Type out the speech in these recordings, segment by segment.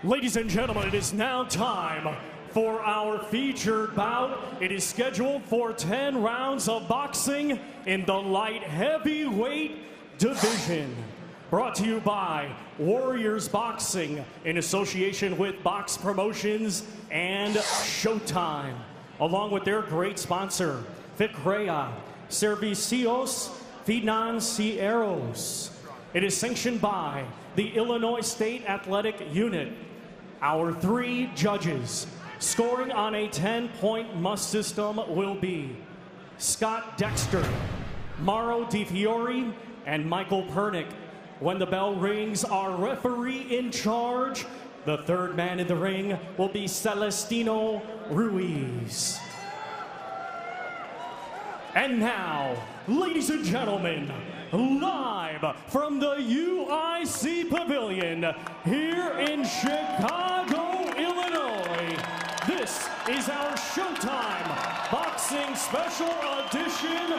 Ladies and gentlemen, it is now time for our featured bout. It is scheduled for 10 rounds of boxing in the light heavyweight division. Brought to you by Warriors Boxing in association with Box Promotions and Showtime, along with their great sponsor, Ficrea, Servicios Financieros. It is sanctioned by the Illinois State Athletic Unit. Our 3 judges scoring on a 10-point must system will be Scott Dexter, Mauro Di Fiore, and Michael Pernick. When the bell rings, our referee in charge, the third man in the ring, will be Celestino Ruiz. And now, ladies and gentlemen, live from the UIC Pavilion here in Chicago, Illinois, this is our Showtime Boxing Special Edition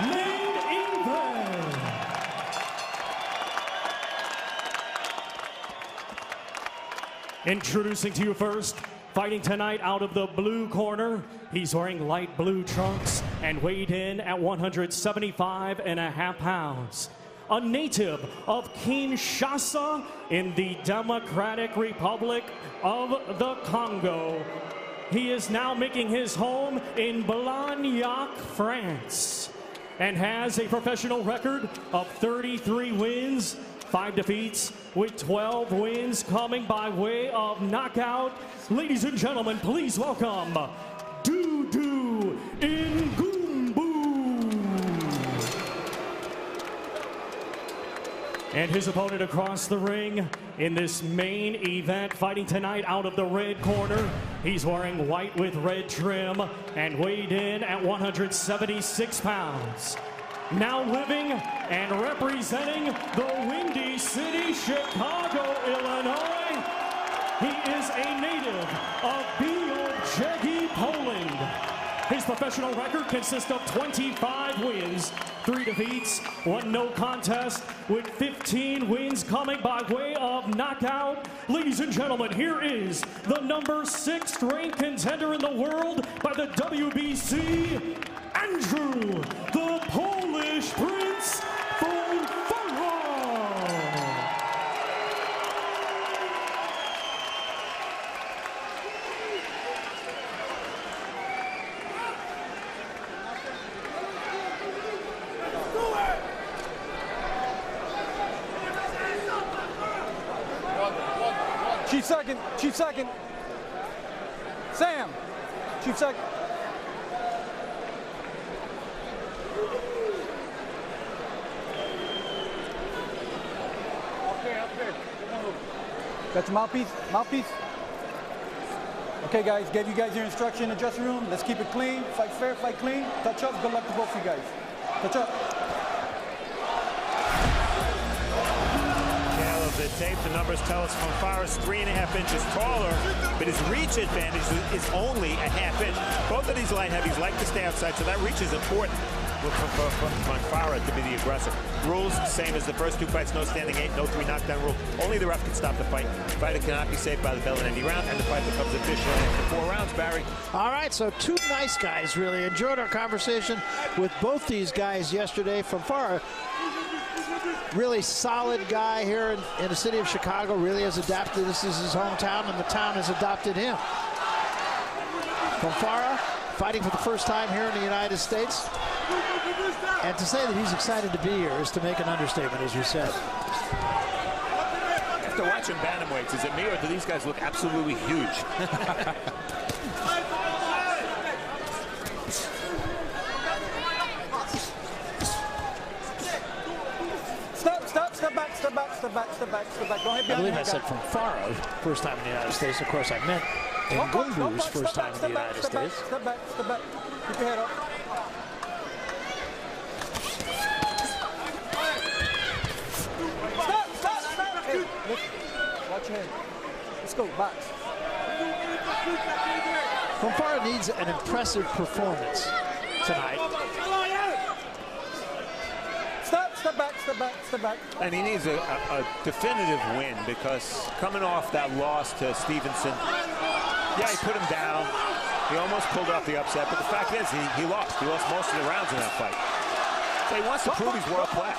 main event. Introducing to you first, fighting tonight out of the blue corner, he's wearing light blue trunks and weighed in at 175.5 pounds. A native of Kinshasa in the Democratic Republic of the Congo. He is now making his home in Blagnac, France, and has a professional record of 33 wins, 5 defeats, with 12 wins coming by way of knockout. Ladies and gentlemen, please welcome Doudou Ngumbu. And his opponent across the ring in this main event, fighting tonight out of the red corner. He's wearing white with red trim and weighed in at 176 pounds. Now living and representing the Windy City, Chicago, Illinois, he is a native of Białęcz, Poland. His professional record consists of 25 wins, 3 defeats, 1 no contest, with 15 wins coming by way of knockout. Ladies and gentlemen, here is the number 6th ranked contender in the world by the WBC, Andrzej, the Polish Prince Fonfara. Chief second, Chief second. Sam, Chief second. Got your mouthpiece? Mouthpiece? Okay, guys, gave you guys your instruction in the dressing room. Let's keep it clean. Fight fair, fight clean. Touch up. Good luck to both of you guys. Touch up. Tail of the tape, the numbers tell us Fonfara's 3.5 inches taller, but his reach advantage is only a ½ inch. Both of these light heavies like to stay outside, so that reach is important for Fonfara to be the aggressor. Rules, same as the first 2 fights, no standing 8, no 3 knockdown rule. Only the ref can stop the fight. The fighter cannot be saved by the bell in any round, and the fight becomes official after 4 rounds, Barry. All right, so 2 nice guys, really. Enjoyed our conversation with both these guys yesterday. Fonfara, really solid guy here in the city of Chicago, really has adapted. This is his hometown, and the town has adopted him. Fonfara, fighting for the first time here in the United States. And to say that he's excited to be here is to make an understatement, as you said. After watching bantamweights, is it me or do these guys look absolutely huge? Step back. Don't hit I believe I said Fonfara, first time in the United States. Of course, I meant Ngumbu's first time in the United States. Step back. Keep your head up. Stop. Hey, watch your head. Let's go, box. Fonfara needs an impressive performance tonight. Stop. step back, step back, step back. And he needs a definitive win, because coming off that loss to Stevenson, yeah, he put him down. He almost pulled off the upset, but the fact is he lost. He lost most of the rounds in that fight. So he wants to prove he's world class.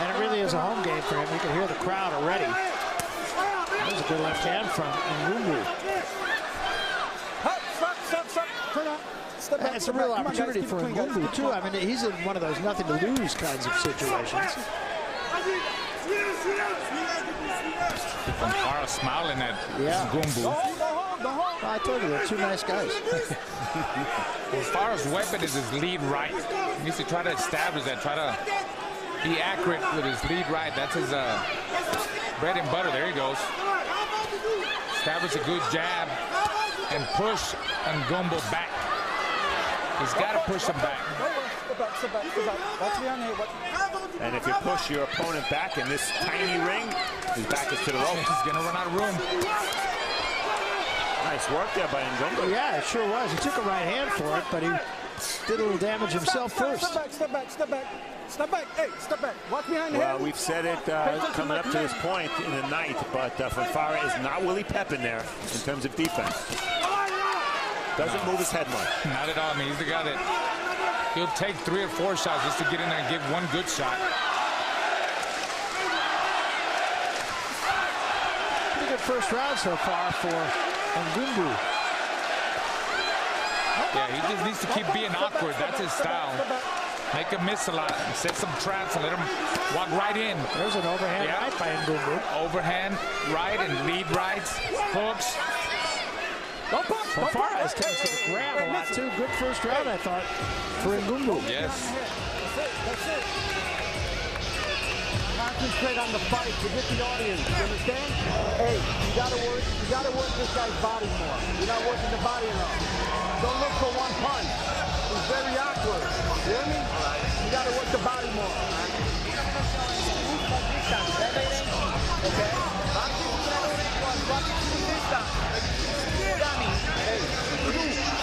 And it really is a home game for him. You can hear the crowd already. There's a good left hand from Ngumbu. And it's a real opportunity for Ngumbu, too. I mean, he's in one of those nothing-to-lose kinds of situations. Fonfara smiling at Ngumbu. I told you, they're two nice guys. Fonfara's weapon is his lead right. He needs to try to establish that, try to be accurate with his lead right. That's his bread and butter. There he goes. Establish a good jab and push Ngumbu back. He's got to push him back. And if you push your opponent back in this tiny ring, his back is to the ropes. He's going to run out of room. Nice work there by Ngumbu. Yeah, it sure was. He took a right hand for it, but he did a little damage himself first. Step back, step back, step back. Step back, hey, step back. Watch behind the head. Well, we've said it coming up to this point in the night, but Fonfara is not Willie Pep in there in terms of defense. Doesn't move his head much. Not at all. I mean, he's the guy that he'll take 3 or 4 shots just to get in there and give one good shot. Pretty good first round so far for Ngumbu. Yeah, he just needs to keep being awkward. That's his style. Make him miss a lot and set some traps and let him walk right in. There's an overhand right by Ngumbu. Overhand right and lead rights, hooks. Fonfara has tendency to grab a lot too. Good first round, I thought, for Ngumbu. Yes. That's it. Concentrate on the fight. Forget the audience. You understand? Hey, you gotta work this guy's body more. You're not working the body enough. Don't look for one punch. He's very awkward. You hear me? You gotta work the body more. Okay?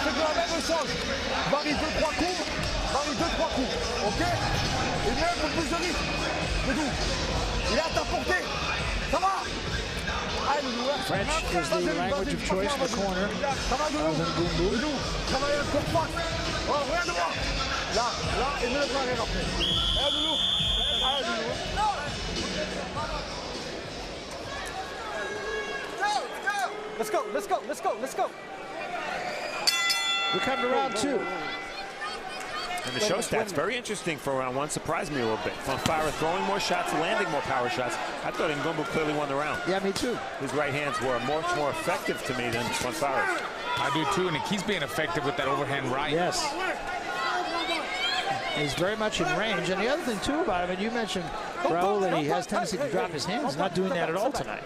C'est la même chose. Varie 2-3 coups. Varie 2-3 coups. Ok? Et viens un peu plus de rythme. Doudou. Il est à ta portée. Ça va? French is the language of choice in the corner of Ngumbu. Travaille un peu de force. Oh, regarde-moi. Là, et mets le bras arrière après. Allez, Doudou. Allez, Doudou. Let's go, let's go, let's go, let's go. We come to round 2. And the show stats, very interesting for round 1. Surprised me a little bit. Fonfara throwing more shots, landing more power shots. I thought Ngumbu clearly won the round. Yeah, me too. His right hands were much more effective to me than Fonfara's. I do too, and he keeps being effective with that overhand right. Yes. He's very much in range. And the other thing too about him, and you mentioned, Raul, that he has tendency to drop his hands. He's not doing that at all tonight.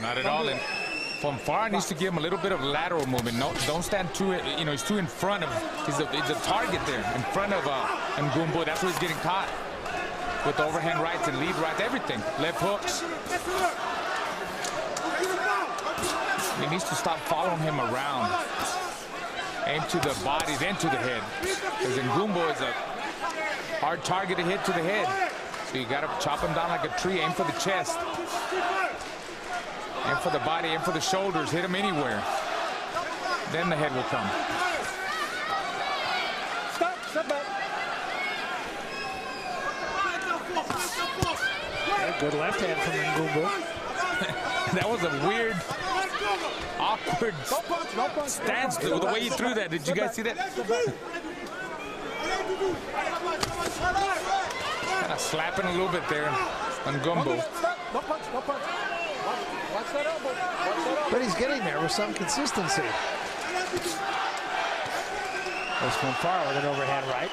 Not at all. And Fonfara needs to give him a little bit of lateral movement. No, don't stand too, he's too in front of, he's a target there, in front of Ngumbu. That's where he's getting caught. With overhand rights and lead rights, everything. Left hooks. He needs to stop following him around. Aim to the body, then to the head. Because Ngumbu is a hard target to hit to the head. So you got to chop him down like a tree, aim for the chest. Aim for the body, aim for the shoulders, hit him anywhere. Then the head will come. Step back. Good left hand from Ngumbu. That was a weird, awkward stance, the way he threw that. Did you guys see that? Kind of slapping a little bit there on Ngumbu. But he's getting there with some consistency. There's Fonfara with an overhand right.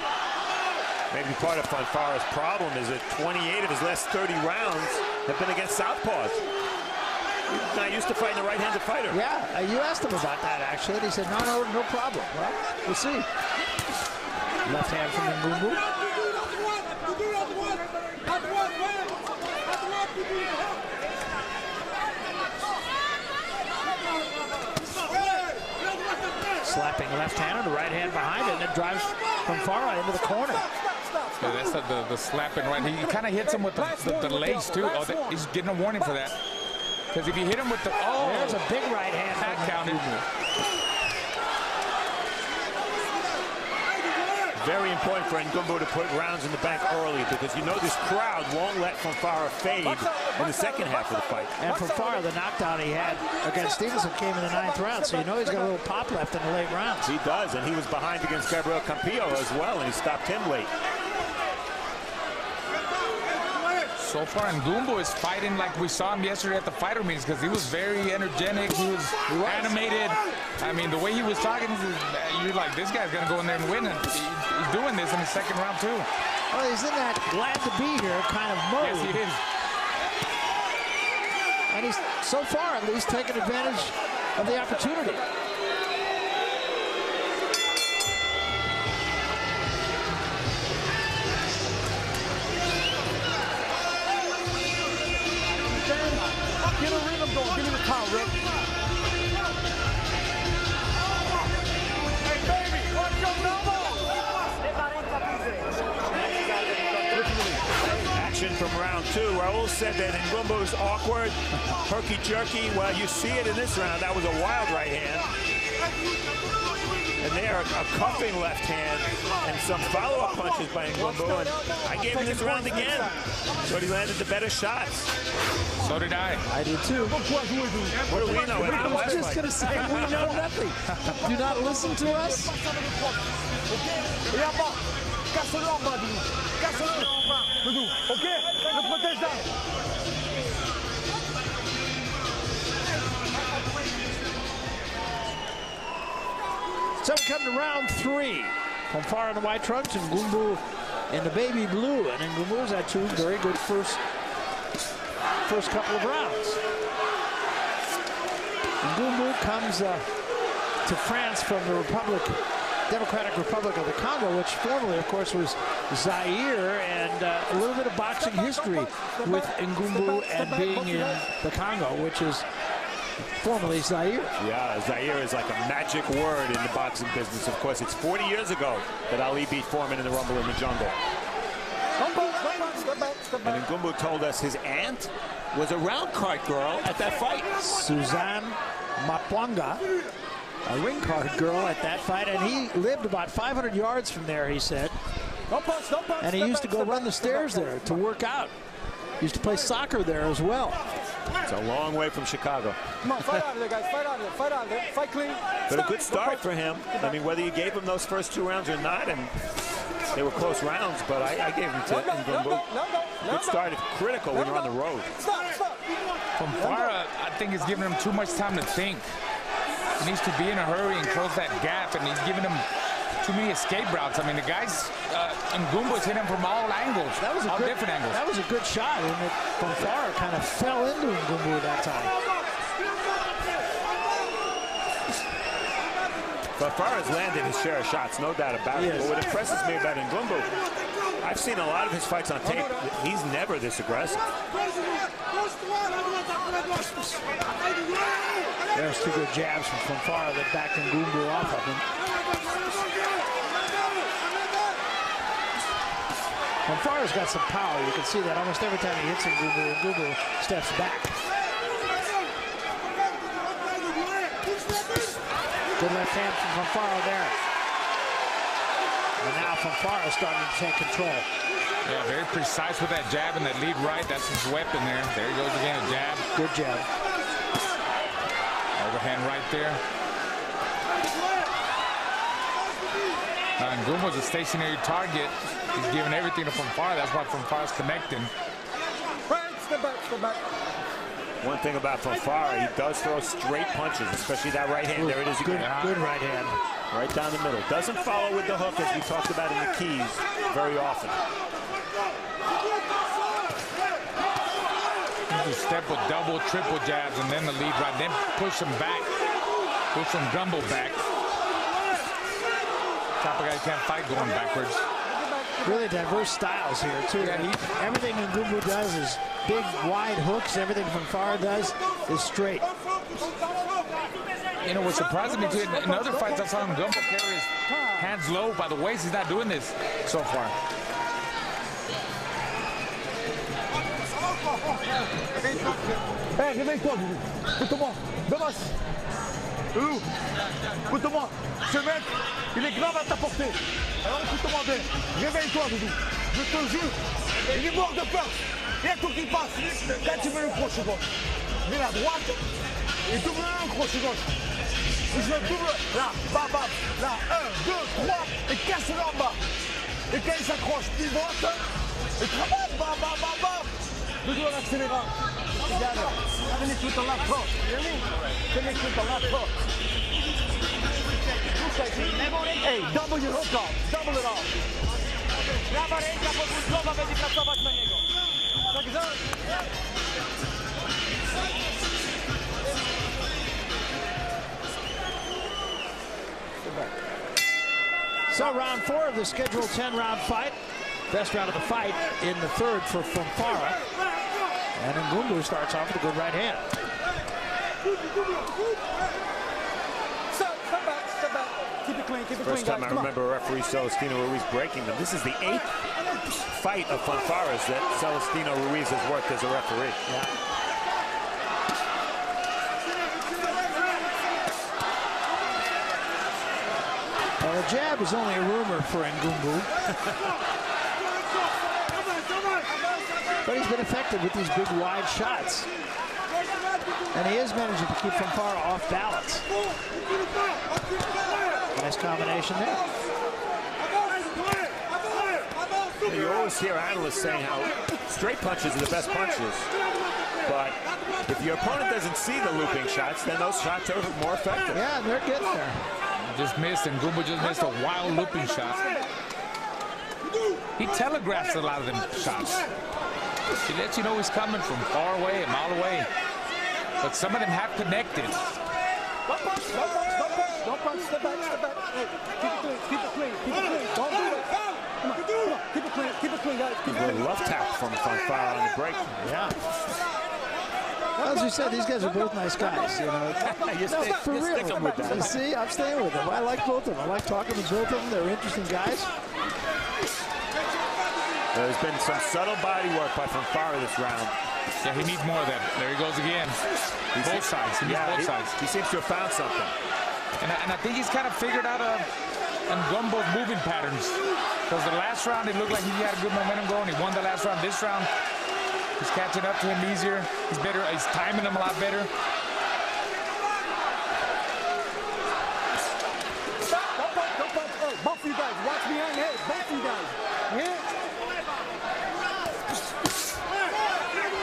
Maybe part of Fonfara's problem is that 28 of his last 30 rounds have been against southpaws. He's not used to fighting a right-handed fighter. Yeah, you asked him about that, actually, and he said, no problem. Well, we'll see. Left hand from Ngumbu. Slapping left hand and the right hand behind it, and it drives Fonfara into the corner. Yeah, that's the slapping right. He kind of hits him with the legs too. Oh, he's getting a warning for that. Because if you hit him with the there's a big right hand. That counted. Very important for Ngumbu to put rounds in the bank early, because you know this crowd won't let Fonfara fade in the second half of the fight. And Fonfara, the knockdown he had against Stevenson came in the 9th round, so you know he's got a little pop left in the late rounds. He does, and he was behind against Gabriel Campillo as well, and he stopped him late. So far, Ngumbu is fighting like we saw him yesterday at the fighter meetings, because he was very energetic, he was animated. I mean, the way he was talking, you're like, this guy's going to go in there and win, and he's doing this in the second round, too. Well, he's in that glad to be here kind of mode. Yes, he is. And he's, so far at least, taken advantage of the opportunity. Get a rhythm going. Give me the count, Rick. Hey, baby, watch your elbow. Action from round 2. Raul said that Ngumbu's awkward, herky-jerky. Well, you see it in this round. That was a wild right hand. And there, a cuffing left hand and some follow-up punches by Ngumbu. And I gave him this round again. So he landed the better shots. So did I. I did too. What do we know? I was just going to say, we know nothing. Do not listen to us. Okay, le protège là. So we come to round 3. Fonfara in the white trunks and Ngumbu in the baby blue. And Ngumbu's had 2 very good first couple of rounds. Ngumbu comes to France from the Democratic Republic of the Congo, which formerly, of course, was Zaire, and a little bit of boxing history with Ngumbu and being in the Congo, which is formerly Zaire. Yeah, Zaire is like a magic word in the boxing business. Of course, it's 40 years ago that Ali beat Foreman in the Rumble in the Jungle. And Ngumbu told us his aunt was a round card girl at that fight. Suzanne Mapwanga, a ring card girl at that fight, and he lived about 500 yards from there, he said. And he used to go run the stairs there to work out. He used to play soccer there as well. It's a long way from Chicago. Come on, fight out of there, guys. Fight out of there. Fight out of there. Fight clean. But a good start for him. I mean, whether you gave him those first 2 rounds or not, and they were close rounds, but I gave him to Ngumbu. Good start is critical when you're on the road. Fonfara, I think, is giving him too much time to think. He needs to be in a hurry and close that gap, and he's giving him too many escape routes. I mean, the guys, Ngumbu's hit him from all angles, all different angles. That was a good shot, and Fonfara kind of fell into Ngumbu that time. Fonfara's landed his share of shots, no doubt about it. But what impresses me about Ngumbu, I've seen a lot of his fights on tape. He's never this aggressive. There's 2 good jabs from Fonfara that backed Ngumbu off of him. Fonfara's got some power. You can see that almost every time he hits Ngumbu steps back. Good left hand from Fonfara there. And now Fonfara starting to take control. Yeah, very precise with that jab and that lead right. That's his weapon there. There he goes again, a jab. Good jab. Overhand right there. Ngumbu's a stationary target. He's giving everything to Fonfara. That's why Fonfara's connecting. Step back. One thing about Fonfara, he does throw straight punches, especially that right hand. There it is again. Good right hand. Right down the middle. Doesn't follow with the hook, as we talked about in the keys very often. You step with double, triple jabs, and then the lead right. Then push him back. Push Ngumbu back. Type of guy can't fight going backwards. Really diverse styles here, too. Yeah, everything Ngumbu does is big, wide hooks. Everything Fonfara does is straight. You know, what surprised me, too, in other fights I saw Ngumbu carry his hands low by the waist. He's not doing this so far. Hey, réveille-toi, Doudou. Écoute-moi. Devance. Doudou. Écoute-moi. Ce mec, il est grave à ta portée. Alors écoute-moi bien. Réveille-toi, Doudou. Je te jure. Il est mort de peur. Il y a tout qui passe. Quand tu mets le crochet gauche, mets la droite et double le crochet gauche. Et je double là, bam, bam. Là, 1, 2, 3 et casse-le en bas. Et quand il s'accroche, pivote et travaille, bam, bam, bam, bam. Doudou en accélérant. Regarde, finish with the left hook. You hear me? Finish with the left hook. Hey, double your hook off. Double it off. Prawa ręka podwórkowa będzie pracować na niego. Także... So round 4 of the scheduled 10-round fight. Best round of the fight in the third for Fonfara. And Ngumbu starts off with a good right hand. Step back. Keep it clean, First time I remember referee Celestino Ruiz breaking them. This is the 8th fight of Fonfara's that Celestino Ruiz has worked as a referee. Yeah. Well, the jab is only a rumor for Ngumbu. But he's been effective with these big wide shots. And he is managing to keep Fonfara off balance. Nice combination there. You always hear analysts saying how straight punches are the best punches. But if your opponent doesn't see the looping shots, then those shots are more effective. Yeah, and they're getting there. Just missed, and Ngumbu just missed a wild looping shot. He telegraphs a lot of them shots. He lets you know he's coming from far away, a mile away. But some of them have connected. Don't punch. Step back. Hey, keep it clean. Don't do it. Come on. Keep it clean, guys. A little left tap from Fonfara on the break. Yeah. Well, as we said, these guys are both nice guys, you know. For real. sticking with that. You see, I'm staying with them. I like both of them. I like talking to both of them. They're interesting guys. There's been some subtle body work by Fonfara this round. Yeah, he needs more of that. There he goes again. Both sides. He needs both sides. He seems to have found something. And I think he's kind of figured out Ngumbu's moving patterns. Because the last round, it looked like he had a good momentum going. He won the last round. This round, he's catching up to him easier. He's better. He's timing him a lot better. Stop. Don't punch. Hey, both of you guys. Watch behind your head. Both of you guys. Yeah?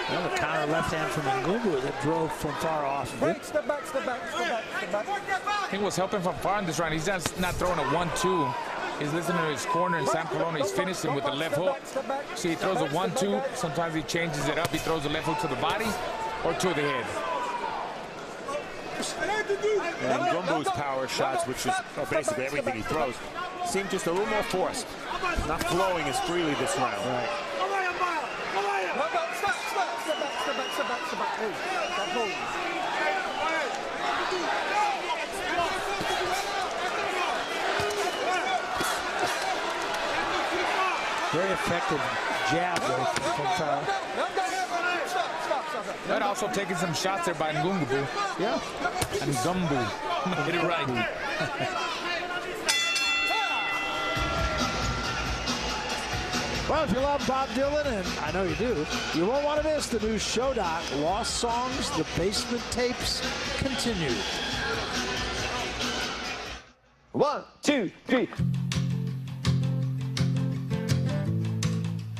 Well, the counter left hand from Ngumbu that drove Fonfara off of it. Wait, step back. I think what's helping Fonfara in this round, he's not throwing a 1-2. He's listening to his corner, and Sam Colonna is finishing with the left hook. See, he throws a 1-2. Sometimes he changes it up. He throws the left hook to the body or to the head. And Ngumbu's power shots, which is basically everything he throws, seem just a little more forced. Not flowing as freely this round. Right. Step back. Hey, stop holding. Very effective jab there from Fonfara. But also taking some shots there by Ngumbu. Yeah. And Ngumbu. Hit it right. Well, if you love Bob Dylan, and I know you do, you won't want to miss the new show doc, Lost Songs, The Basement Tapes, continue. 1, 2, 3.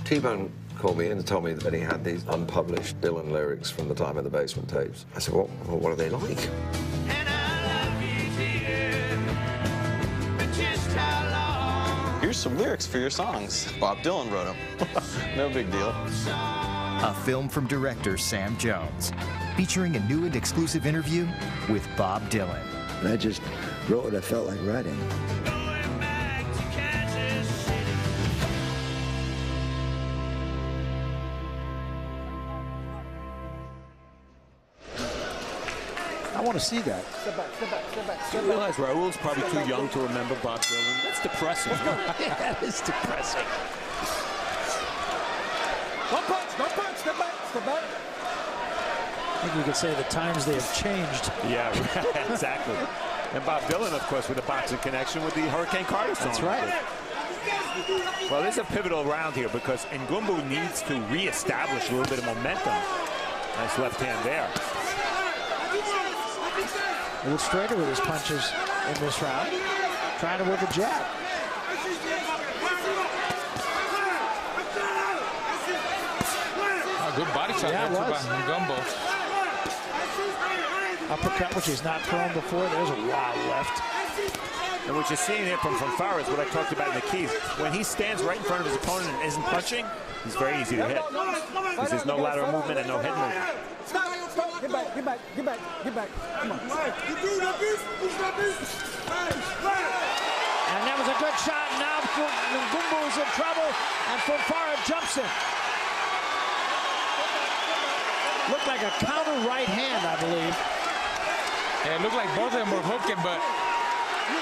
T-Bone called me in and told me that he had these unpublished Dylan lyrics from the time of the Basement Tapes. I said, well, what are they like? Here's some lyrics for your songs. Bob Dylan wrote them. No big deal. A film from director Sam Jones, featuring a new and exclusive interview with Bob Dylan. I just wrote what I felt like writing. I want to see that. Step back. You realize Raul's probably too young to remember Bob Dylan? That's depressing. Yeah, it's depressing. Don't punch. Step back. think you could say the times they have changed. Yeah, exactly. And Bob Dylan, of course, with the boxing connection with the Hurricane Carter song. That's right. Well, this is a pivotal round here because Ngumbu needs to reestablish a little bit of momentum. Nice left hand there. A little straighter with his punches in this round. Trying to work a jab. Oh, good body shot there by Ngumbu. Uppercut, which he's not thrown before. There's a wild left. And what you're seeing here from Fonfara is what I talked about in the keys. When he stands right in front of his opponent and isn't punching, he's very easy to hit. Because there's no lateral movement and no head movement. Get back, get back, get back, get back. Come on. And that was a good shot. Now Ngumbu is in trouble, and Fonfara jumps in. Looked like a counter right hand, I believe. Yeah, it looked like both of them were hooking, but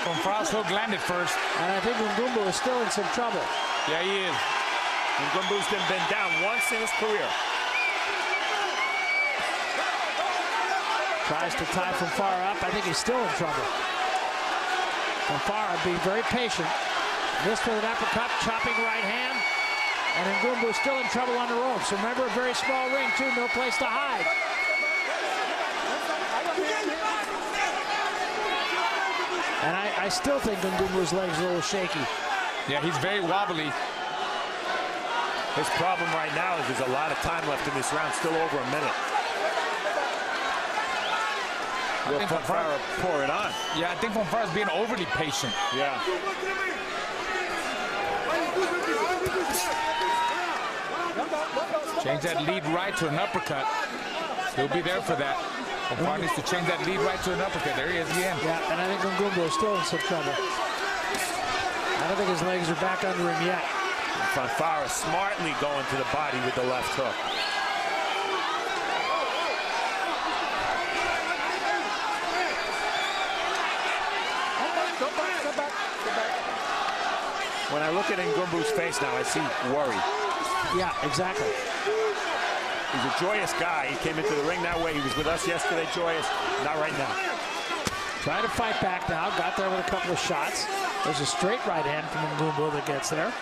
Fonfara's hook landed first. And I think Ngumbu is still in some trouble. Yeah, he is. Ngumbu's been down once in his career. Tries to tie Fonfara up. I think he's still in trouble. Fonfara being very patient. Missed with an uppercut, chopping right hand. And Ngumbu still in trouble on the ropes. Remember, a very small ring, too. No place to hide. And I still think Ngumbu's legs are a little shaky. Yeah, he's very wobbly. His problem right now is there's a lot of time left in this round, still over a minute. Will Fonfara pour it on? Yeah, I think Fonfara's being overly patient. Yeah. Change that lead right to an uppercut. He'll be there for that. Fonfara needs to change that lead right to an uppercut. There he is again. Yeah, and I think Ngumbu is still in some trouble. I don't think his legs are back under him yet. Fonfara smartly going to the body with the left hook. When I look at Ngumbu's face now, I see worry. Yeah, exactly. He's a joyous guy. He came into the ring that way. He was with us yesterday, joyous. Not right now. Trying to fight back now. Got there with a couple of shots. There's a straight right hand from Ngumbu that gets there.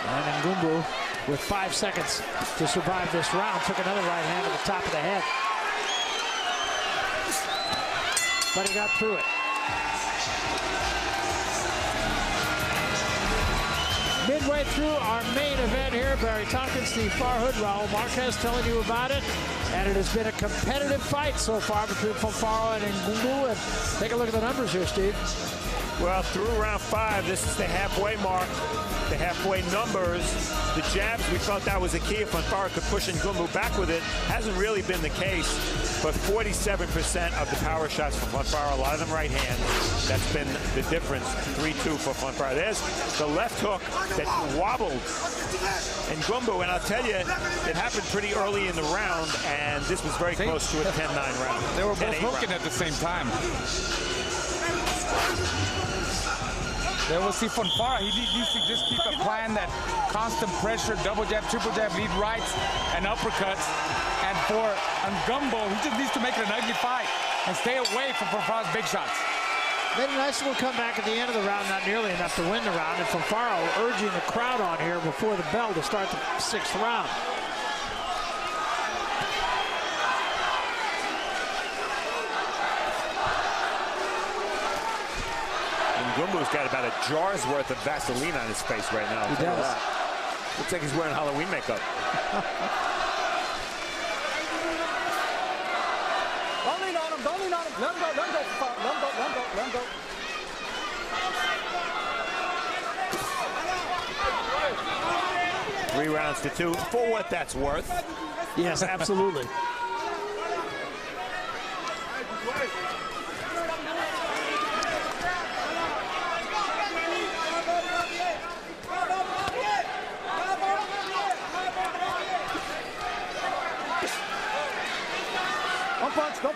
And Ngumbu, with 5 seconds to survive this round, took another right hand to the top of the head. But he got through it. Midway through our main event here, Barry Tompkins, Steve Farhood, Raul Marquez telling you about it. And it has been a competitive fight so far between Fonfara and Ngumbu. And take a look at the numbers here, Steve. Well, through round 5, this is the halfway mark, the halfway numbers. The jabs, we felt that was a key. If Fonfara could push Ngumbu back with it, hasn't really been the case. But 47% of the power shots from Fonfara, a lot of them right hand. That's been the difference, 3-2 for Fonfara. There's the left hook that wobbled Ngumbu, and I'll tell you, it happened pretty early in the round, and this was very close to a 10-9 round. They were both hooking at the same time. There we'll see Fonfara. He needs to just keep applying that constant pressure, double jab, triple jab, lead rights, and uppercuts. And for Ngumbu, he just needs to make it an ugly fight and stay away from Fonfara's big shots. Made a nice little comeback at the end of the round, not nearly enough to win the round. And Fonfara urging the crowd on here before the bell to start the 6th round. Ngumbu's got about a jar's worth of Vaseline on his face right now. He does. Looks like he's wearing Halloween makeup. Don't lean on him, don't lean on him. Let him go, let him go, let him go, let him go, let him go. 3 rounds to 2, for what that's worth. Yes, absolutely.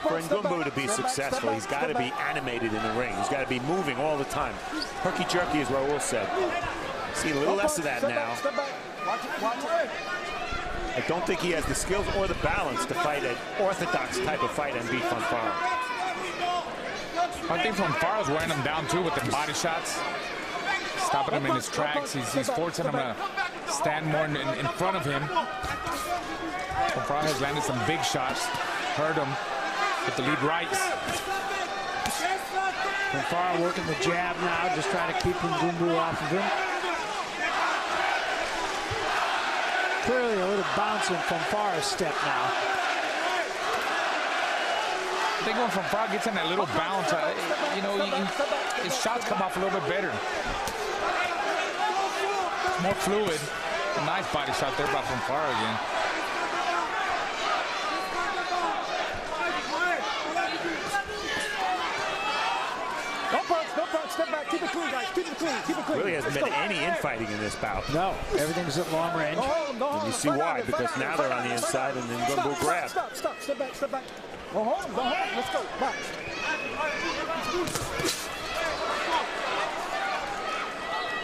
For Ngumbu to be successful, he's got to be animated in the ring. He's got to be moving all the time. Herky-jerky is what Raul said. See a little less of that now. I don't think he has the skills or the balance to fight an orthodox type of fight and beat Fonfara. I think Fonfara's wearing him down too with the body shots, stopping him in his tracks. He's forcing him to stand more in front of him. Fonfara has landed some big shots, hurt him with the lead rights. Fonfara working the jab now, just trying to keep Ngumbu off of him. Clearly a little bounce in Fonfara's step now. I think when Fonfara gets in that little bounce, you know, his shots come off a little bit better. More fluid. A nice body shot there by Fonfara again. Don't punch, step back, keep it clean, guys, keep it clean. Really hasn't been any infighting in this bout. No, everything's at long range. And you see why, because now they're on the inside and then Ngumbu grab. Stop, step back. Go home, let's go, back.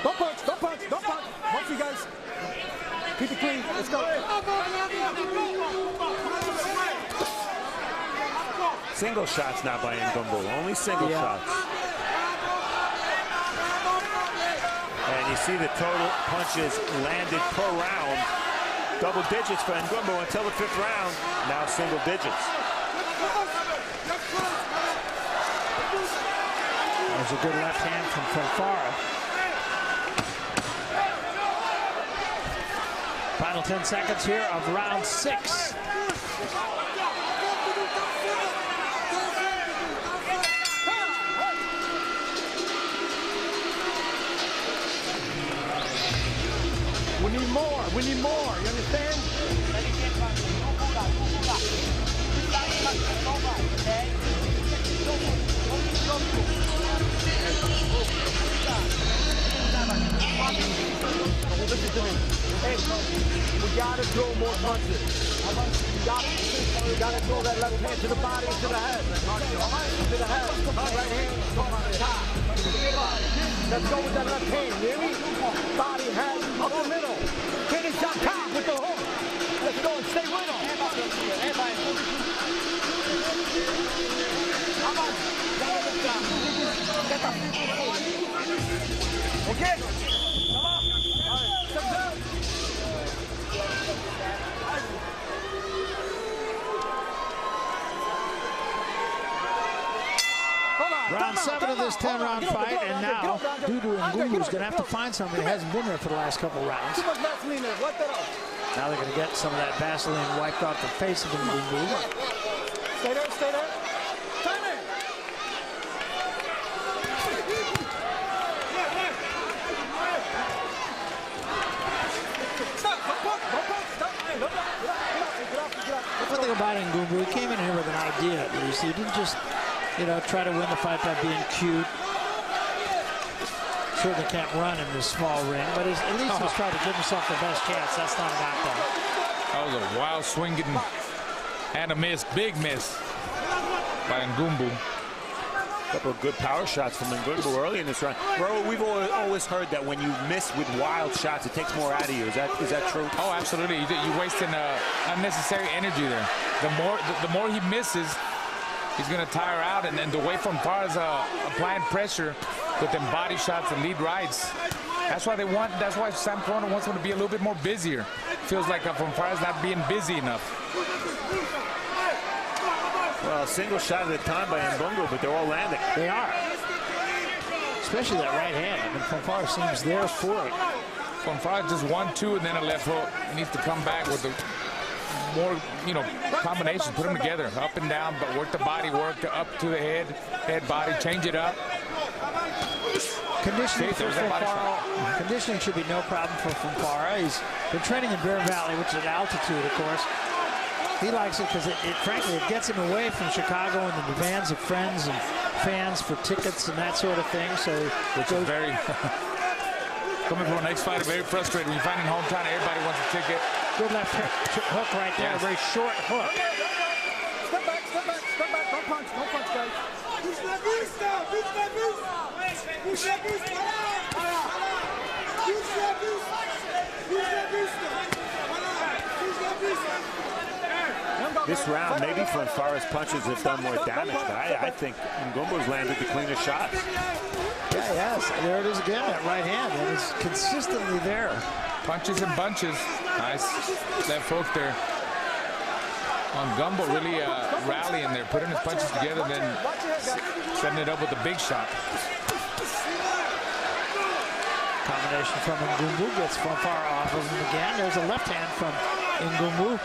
Don't punch. Both you guys. Keep it clean, let's go. Single shots now by Ngumbu, only single shots. And you see the total punches landed per round. Double digits for Ngumbu until the 5th round. Now single digits. There's a good left hand from Fonfara. Final 10 seconds here of round 6. We need more, you understand? Listen to me. Hey, we gotta throw more punches. You gotta throw that left hand to the body and to the head. To the head. Right hand, top. Let's go with that left hand, hear me? Body, head, up the middle. Finish on top with the hook. Let's go and stay with him. Okay? Come on. All right, step down. Round 7 of this 10-round fight, and now Doudou Ngumbu is going to have to find something that hasn't been there for the last couple rounds. Too much Vaseline there. Wipe that off. Now they're going to get some of that Vaseline wiped off the face of Ngumbu. Stay there, stay there. Time in. Stop. One thing about Ngumbu, he came in here with an idea, at least. He didn't just, you know, try to win the fight by being cute. Certainly can't run in this small ring, but at least he's trying to give himself the best chance. That's not a knockdown. That was a wild swing and a miss, big miss by Ngumbu. A couple of good power shots from Ngumbu early in this round. Bro, we've always heard that when you miss with wild shots, it takes more out of you. Is that true? Oh, absolutely. You're wasting unnecessary energy there. The more he misses, he's going to tire out, and the way Fonfara's applying pressure with them body shots and lead rights. That's why Sam Corner wants him to be a little bit more busier. Feels like Fonfara's not being busy enough. Well, a single shot at a time by Ngumbu, but they're all landing. They are. Especially that right hand. I mean, Fonfara seems there for it. Fonfara just 1-2 and then a left hook. He needs to come back with the more, combinations, put them together, up and down, but work the body, work up to the head body, change it up. Conditioning for Fonfara. Conditioning should be no problem for Fonfara. He's been training in Bear Valley, which is at altitude, of course. He likes it because frankly, it gets him away from Chicago and the demands of friends and fans for tickets and that sort of thing. So, which is very coming from an ex-fighter, very frustrating. When you find in hometown, everybody wants a ticket. Good left hook right there, yes. A very short hook. Step back, don't punch, guys. This round, maybe Fonfara's punches have done more damage, but I think Ngumbu's landed the cleaner shots. Yeah, yes. There it is again, that right hand. And it's consistently there. Punches and bunches. Nice left hook there. Ngumbu really rallying there, putting his punches together, and then setting it up with a big shot. Combination from Ngumbu gets Fonfara off of him again. There's a left hand from Ngumbu.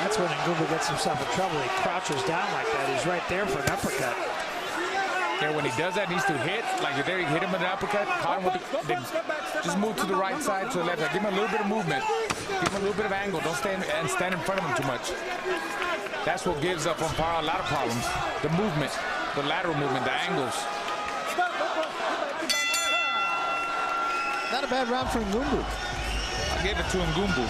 That's when Ngumbu gets himself in trouble. He crouches down like that. He's right there for an uppercut. Yeah, when he does that, he needs to hit. Like there, he hit him with an uppercut, caught him with the, just move to the right side, to the left. Give him a little bit of movement. Give him a little bit of angle. Don't stand in front of him too much. That's what gives up Fonfara a lot of problems. The movement, the lateral movement, the angles. Not a bad round for Ngumbu. I gave it to Ngumbu.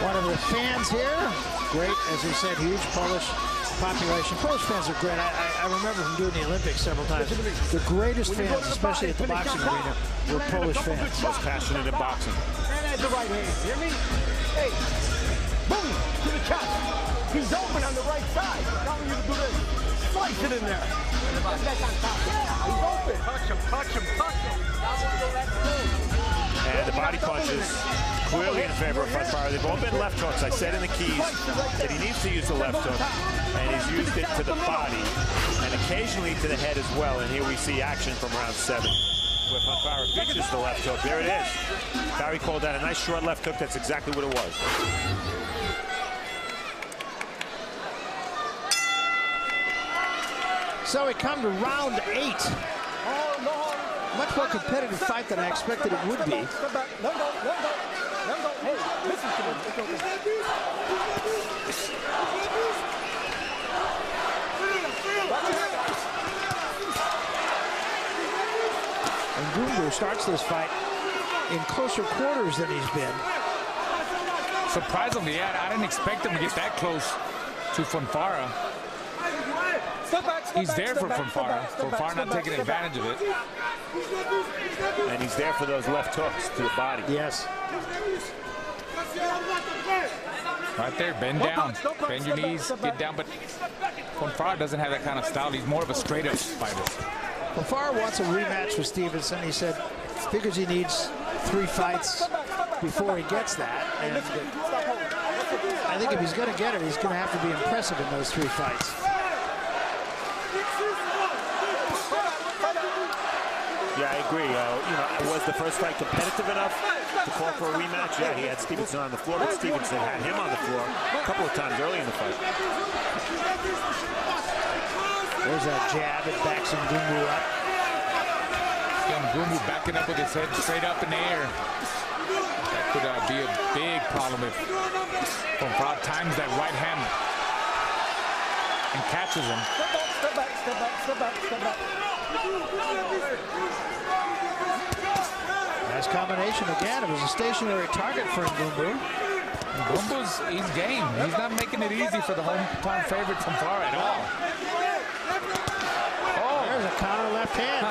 One of the fans here, great, as we said, huge Polish population. Polish fans are great. I remember from doing the Olympics several times. The greatest fans, especially at the boxing arena, were Polish fans. Most passionate in boxing. And at the right hand, hear me? Hey, boom, to the chest. He's open on the right side. I'm telling you to do this. Slice it in there. He's open. Touch him, touch him, touch him. And the body punches clearly in favor of Fonfara. They've all been left hooks. I said in the keys that he needs to use the left hook, and he's used it to the body and occasionally to the head as well. And here we see action from round 7, where Fonfara features the left hook. There it is. Barry called that a nice short left hook. That's exactly what it was. So we come to round 8. Much more competitive fight than I expected it would be. Hey, listen to me. And Ngumbu starts this fight in closer quarters than he's been. Surprisingly, I didn't expect him to get that close to Fonfara. He's there for Fonfara. Fonfara not taking advantage of it. And he's there for those left hooks to the body. Yes. Right there, bend down. Bend your knees, get down. But Fonfara doesn't have that kind of style. He's more of a straight-up fighter. Fonfara wants a rematch with Stevenson. He said, figures he needs 3 fights before he gets that. And I think if he's going to get it, he's going to have to be impressive in those 3 fights. Yeah, I agree. Was the first fight competitive enough to call for a rematch? Yeah, he had Stevenson on the floor, but Stevenson had him on the floor a couple of times early in the fight. There's that jab that backs Ngumbu up. Ngumbu backing up with his head straight up in the air. That could be a big problem if Fonfara times that right hand and catches him. Step back, step back, step back, step back. Nice combination again. It was a stationary target for Ngumbu. He's game. He's not making it easy for the hometown favorite Fonfara at all. Oh, there's a counter left hand.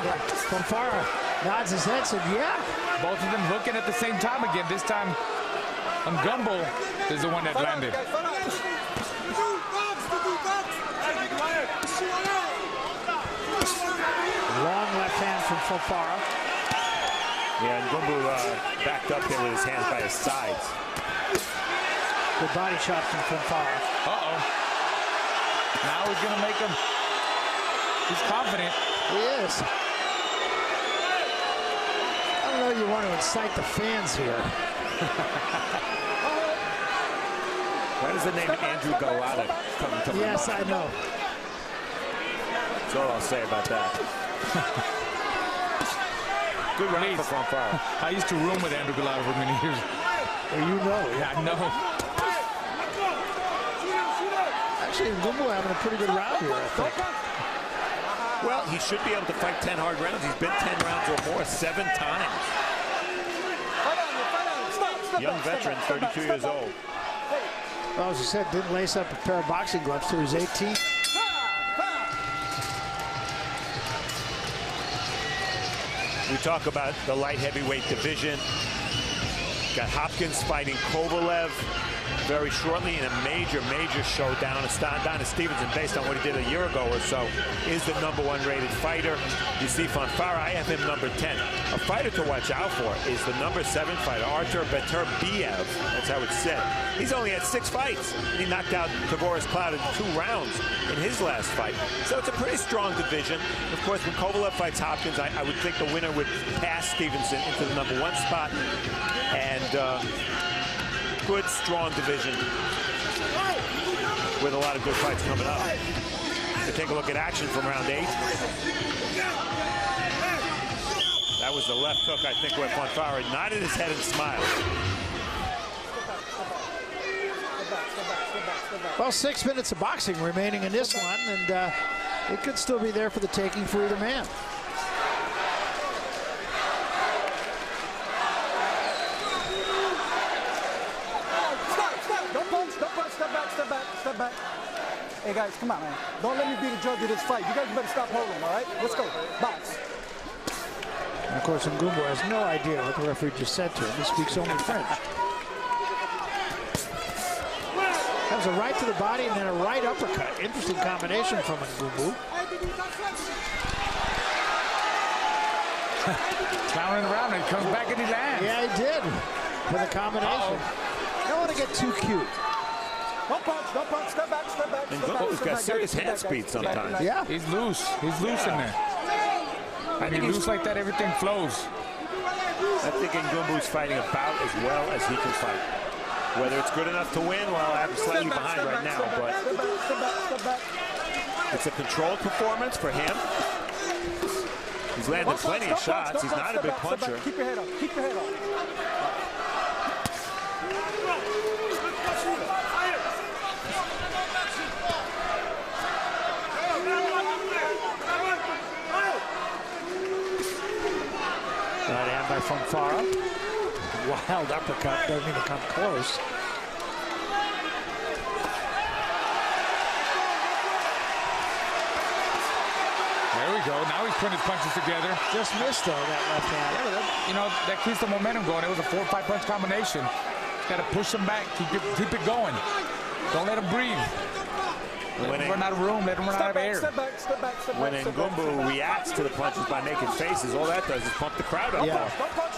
Fonfara nods his head, said, yeah. Both of them looking at the same time again. This time, Ngumbu is the one that landed. Long left hand from Fonfara. Yeah, and Ngumbu backed up there with his hands by his sides. Good body shot from Fonfara. Uh-oh. Now he's going to make him. He's confident. He is. I don't know if you want to incite the fans here. Why does the name Andrew go out of come to Yes, I know. That's all I'll say about that. Good round for Fonfara. I used to room with Andrew Galata for many years. Well, you know. Yeah, I know. Actually, Ngumbu having a pretty good round here, I think. Well, he should be able to fight 10 hard rounds. He's been 10 rounds or more 7 times. young veteran, 32 years old. Well, as I said, didn't lace up a pair of boxing gloves till he was 18. We talk about the light heavyweight division. Got Hopkins fighting Kovalev very shortly in a major showdown. Adonis Stevenson, based on what he did a year ago or so, is the #1 rated fighter. You see Fonfara, I have him number 10. A fighter to watch out for is the #7 fighter, Artur Beterbiev. That's how it's said. He's only had 6 fights. He knocked out Tavoris Cloud in 2 rounds in his last fight. So it's a pretty strong division. Of course, when Kovalev fights Hopkins, I would think the winner would pass Stevenson into the #1 spot. And good, strong division with a lot of good fights coming up. To take a look at action from round 8. That was the left hook, I think, where Fonfara nodded his head and smiled. Well, 6 minutes of boxing remaining in this one, and it could still be there for the taking for either man. Step back. Hey guys, come on, man. Don't let me be the judge of this fight. You guys better stop holding, all right? Let's go. Box. And of course, Ngumbu has no idea what the referee just said to him. He speaks only French. That was a right to the body and then a right uppercut. Interesting combination from Ngumbu. Clowning around and he comes back and he lands. Yeah, he did. With a combination. Don't want to get too cute. Don't punch, step back. And Ngumbu's got serious hand speed sometimes. Yeah. He's loose in there. I mean, loose like that, everything flows. I think Ngumbu's fighting about as well as he can fight. Whether it's good enough to win, well, I'm slightly behind right now, but it's a controlled performance for him. He's landed plenty of shots. He's not a big puncher. Keep your head up. Keep your head up. Right hand by Fonfara. Wild uppercut, doesn't even come close. There we go. Now he's putting his punches together. Just missed though, that left hand. Yeah, you know, that keeps the momentum going. It was a 4 or 5 punch combination. Got to push him back. Keep it going. Don't let him breathe. Let him run out of room. Let him run out of air. Step back. When Ngumbu reacts to the punches by making faces, all that does is pump the crowd up. Don't punch.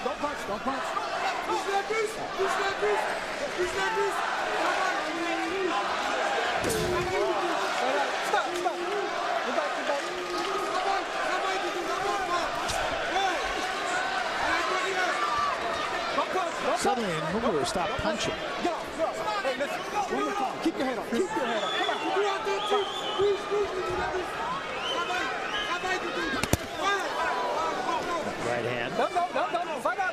Stop. Get back. Suddenly, Ngumbu stopped punching. Go. Hey, listen. Keep your head up. Come on. Right hand. No. Fight out.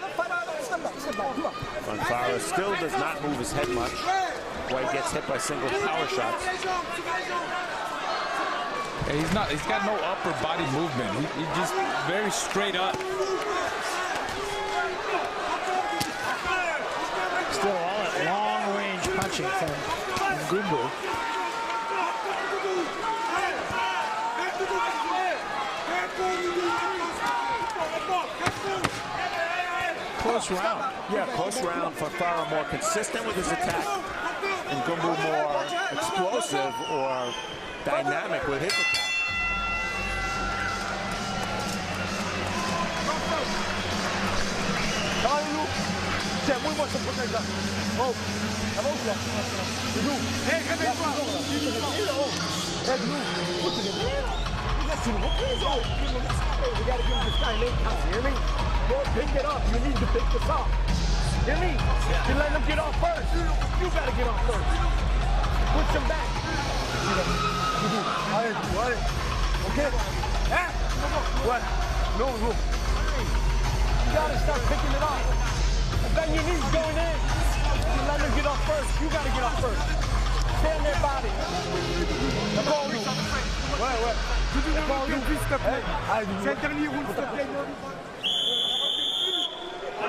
Step back. Come on. Fonfara still does not move his head much. While he gets hit by single power shots. Yeah, he's got no upper body movement. He's just very straight up. Still all at long range punching from Ngumbu. Close round. Yeah, close round. Fonfara more consistent with his attack. And Ngumbu more explosive or dynamic with his attack. We gotta give this guy late time, hear me? Don't pick it up, you need to pick this up. Hear me? You let him get off first. You gotta get off first. Push him back. Okay? What? No. You gotta start picking it up. And then your knees going in. You let him get off first. You gotta get off first. Stay on their body. That's all you. Ouais.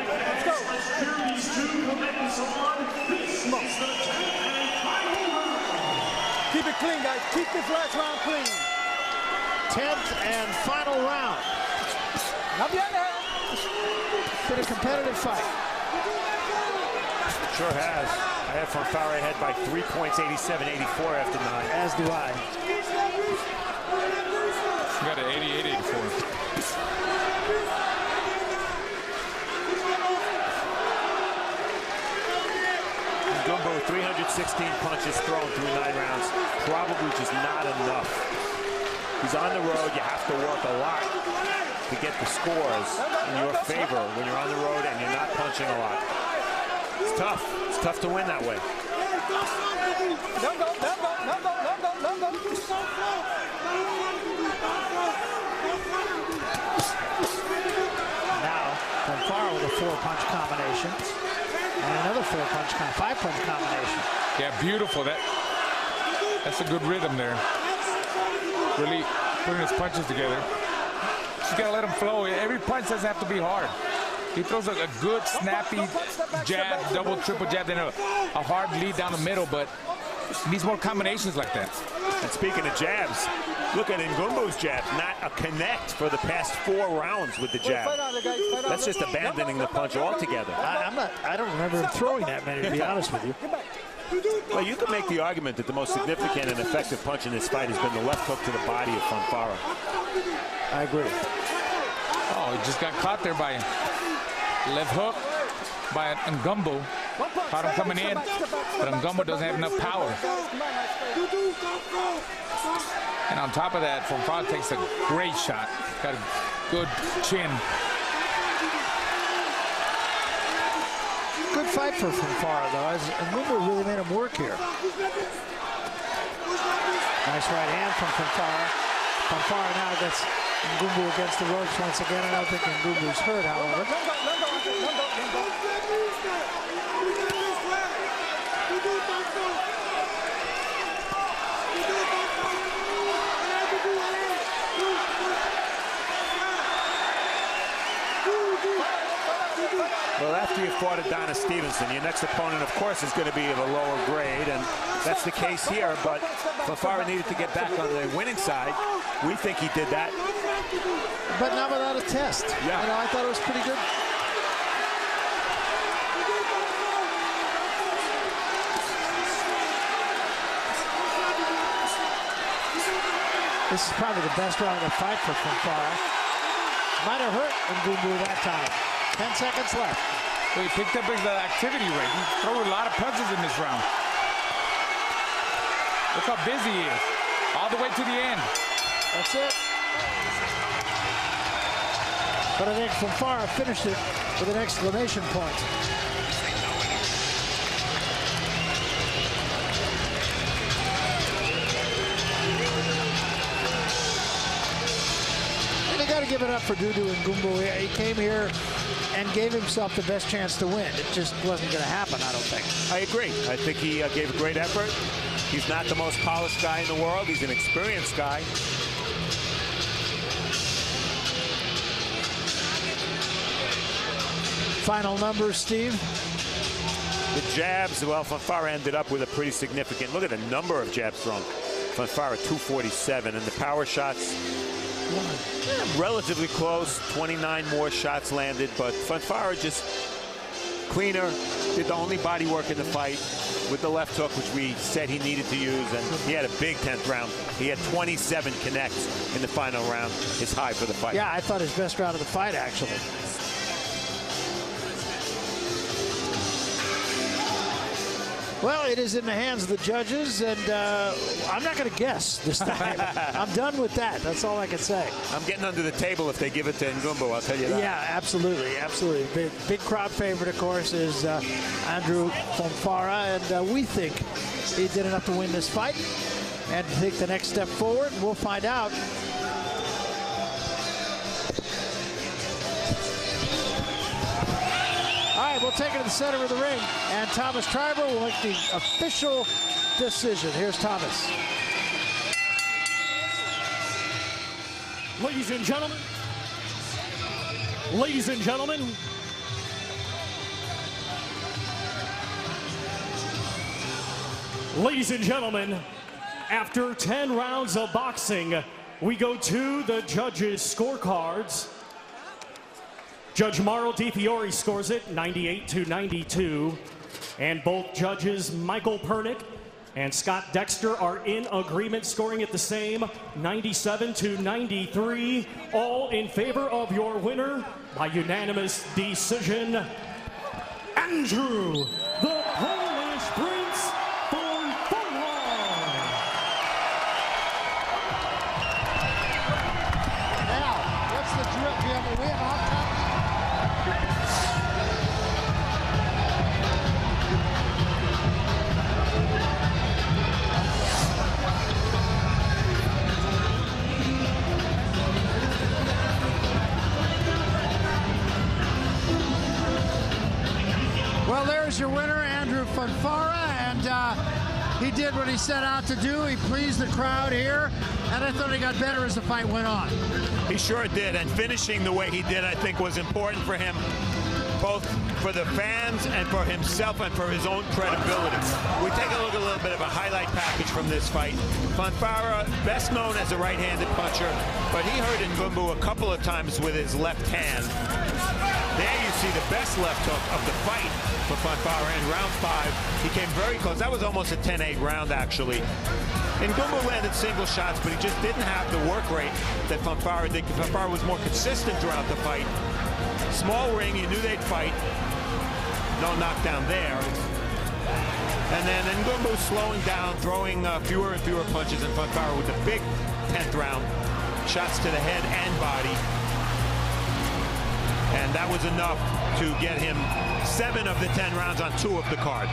Let's go. secure these two combatants on. This is the 10th and final round. Keep it clean, guys. Keep this last round clean. 10th and final round. Been a competitive fight. Sure has. I have Fonfara ahead by 3 points, 87-84 after 9. As do I. You got an 88-84. Ngumbu, 316 punches thrown through 9 rounds. Probably just not enough. He's on the road. You have to work a lot to get the scores in your favor when you're on the road and you're not punching a lot. It's tough. It's tough to win that way. Now, Fonfara with a 4-punch combination. And another 5-punch combination. Yeah, beautiful. That's a good rhythm there. Really putting his punches together. Just gotta let him flow. Every punch doesn't have to be hard. He throws a good, snappy jab, double, triple jab, then a hard lead down the middle, but he needs more combinations like that. And speaking of jabs, look at Ngumbu's jab. Not a connect for the past 4 rounds with the jab. That's just abandoning the punch altogether. I don't remember him throwing that many, to be honest with you. Well, you can make the argument that the most significant and effective punch in this fight has been the left hook to the body of Fonfara. I agree. Oh, he just got caught there by left hook by Ngumbu. Caught him coming in, but Ngumbu doesn't have enough power. And on top of that, Fonfara takes a great shot. Got a good chin. Good fight for Fonfara, though. Ngumbu really made him work here. Nice right hand from Fonfara. Fonfara now gets Ngumbu against the ropes once again. I don't think Ngumbu's hurt, however. Well, after you fought Adonis Stevenson, your next opponent, of course, is going to be of a lower grade, and that's the case here. But Fonfara needed to get back on the winning side. We think he did that. But not without a test. Yeah. You know, I thought it was pretty good. This is probably the best round of the fight for Fonfara. Might have hurt Ngumbu that time. 10 seconds left. Well, he picked up his activity rate. He threw a lot of punches in this round. Look how busy he is. All the way to the end. That's it. But I think Fonfara finished it with an exclamation point. And you got to give it up for Doudou Ngumbu. He came here and gave himself the best chance to win. It just wasn't going to happen, I don't think. I agree. I think he gave a great effort. He's not the most polished guy in the world. He's an experienced guy. Final numbers, Steve? The jabs, well, Fonfara ended up with a pretty significant, look at the number of jabs thrown. Fonfara 247, and the power shots, relatively close, 29 more shots landed, but Fonfara just cleaner, did the only body work in the fight with the left hook, which we said he needed to use, and he had a big 10th round. He had 27 connects in the final round, his high for the fight. Yeah, I thought his best round of the fight, actually. Well, it is in the hands of the judges, and I'm not going to guess this time. I'm done with that. That's all I can say. I'm getting under the table if they give it to Ngumbu, I'll tell you that. Yeah, absolutely, absolutely. Big crowd favorite, of course, is Andrzej Fonfara, and we think he did enough to win this fight and to take the next step forward. We'll find out. All right, we'll take it to the center of the ring, and Thomas Triber will make the official decision. Here's Thomas. Ladies and gentlemen, Ladies and gentlemen, after 10 rounds of boxing, we go to the judges' scorecards. Judge Mauro Di Fiore scores it 98-92, and both judges Michael Pernick and Scott Dexter are in agreement, scoring it the same, 97-93, all in favor of your winner by unanimous decision, Andrew the Polish Prince Fonfara. Now, what's the drill? We have a hot top. Well, there's your winner, Andrew Fonfara, and he did what he set out to do. He pleased the crowd here, and I thought he got better as the fight went on. He sure did, and finishing the way he did, I think, was important for him, both for the fans and for himself and for his own credibility. We take a look at a little bit of a highlight package from this fight. Fonfara, best known as a right-handed puncher, but he hurt Ngumbu a couple of times with his left hand. There you see the best left hook of the fight for Fonfara in round 5. He came very close. That was almost a 10-8 round, actually. Ngumbu landed single shots, but he just didn't have the work rate that Fonfara did. Fonfara was more consistent throughout the fight. Small ring, you knew they'd fight. No knockdown there. And then Ngumbu slowing down, throwing fewer and fewer punches, and Fonfara with the big 10th round. Shots to the head and body. And that was enough to get him 7 of the 10 rounds on 2 of the cards.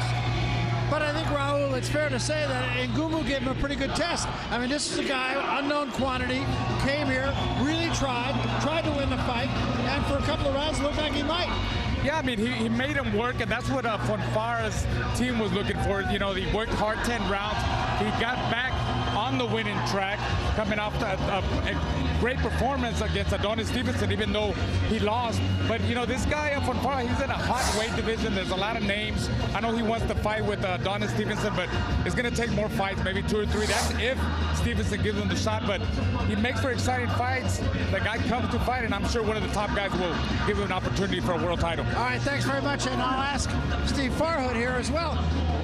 But I think, Raul, it's fair to say that Ngumbu gave him a pretty good test. I mean, this is a guy, unknown quantity, came here, really tried to win the fight, and for a couple of rounds, looked like he might. Yeah, I mean, he made him work, and that's what Fonfara's team was looking for. You know, he worked hard 10 rounds. He got back on the winning track, coming off a great performance against Adonis Stevenson, even though he lost. But, you know, this guy, Fonfara, he's in a hot weight division. There's a lot of names. I know he wants to fight with Adonis Stevenson, but it's going to take more fights, maybe 2 or 3. That's if Stevenson gives him the shot. But he makes for exciting fights. The guy comes to fight, and I'm sure one of the top guys will give him an opportunity for a world title. All right, thanks very much, and I'll ask Steve Farhood here as well.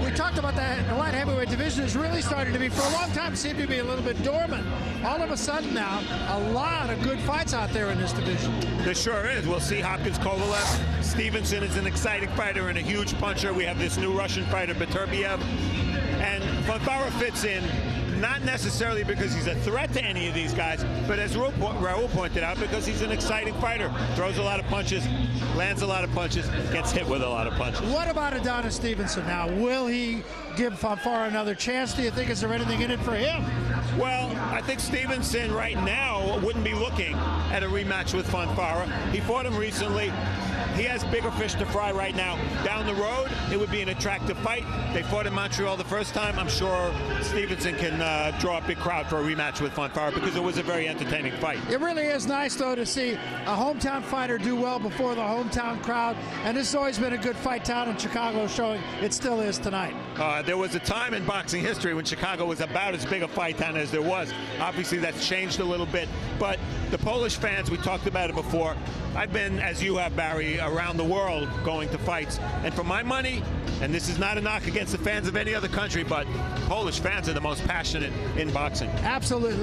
We talked about that the light heavyweight division is really starting to be, for a long time, seemed to be a little bit dormant. All of a sudden now, a lot of good fights out there in this division. There sure is. We'll see Hopkins Kovalev. Stevenson is an exciting fighter and a huge puncher. We have this new Russian fighter, Beterbiev. And Fonfara fits in, not necessarily because he's a threat to any of these guys, but as Raul pointed out, because he's an exciting fighter. Throws a lot of punches, lands a lot of punches, gets hit with a lot of punches. What about Adonis Stevenson now? Will he give Fonfara another chance? Do you think, is there anything in it for him? Well, I think Stevenson right now wouldn't be looking at a rematch with Fonfara. He fought him recently. He has bigger fish to fry right now. Down the road, it would be an attractive fight. They fought in Montreal the first time. I'm sure Stevenson can draw a big crowd for a rematch with Fonfara because it was a very entertaining fight. It really is nice, though, to see a hometown fighter do well before the hometown crowd. And this has always been a good fight town in Chicago, showing it still is tonight. There was a time in boxing history when Chicago was about as big a fight town as there was. Obviously, that's changed a little bit. But the Polish fans, we talked about it before. I've been, as you have, Barry, around the world going to fights. And for my money, and this is not a knock against the fans of any other country, but Polish fans are the most passionate in boxing. Absolutely.